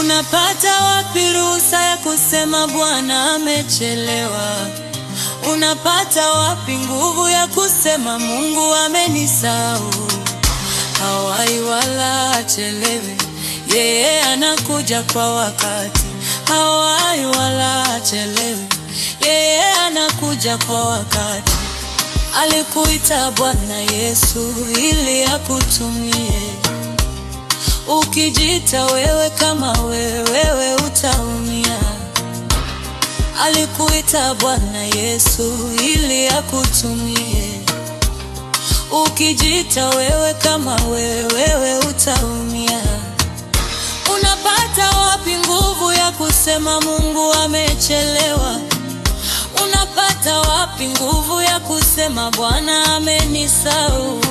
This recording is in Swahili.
Unapata wapi ruhusa ya kusema Bwana amechelewa? Unapata wapi nguvu ya kusema Mungu amenisahau? Hawai wala hachelewi, yeye anakuja kwa wakati. Hawai wala hachelewi, yeye anakuja kwa wakati. Alikuita Bwana Yesu ili akutumie. Ukijita wewe kama wewe utaumia. Alikuita Bwana Yesu ili akutumie. Ukijita wewe kama wewe utaumia. Unapata wapi nguvu ya kusema Mungu amechelewa? Unapata wapi nguvu ya kusema Bwana amenisahau?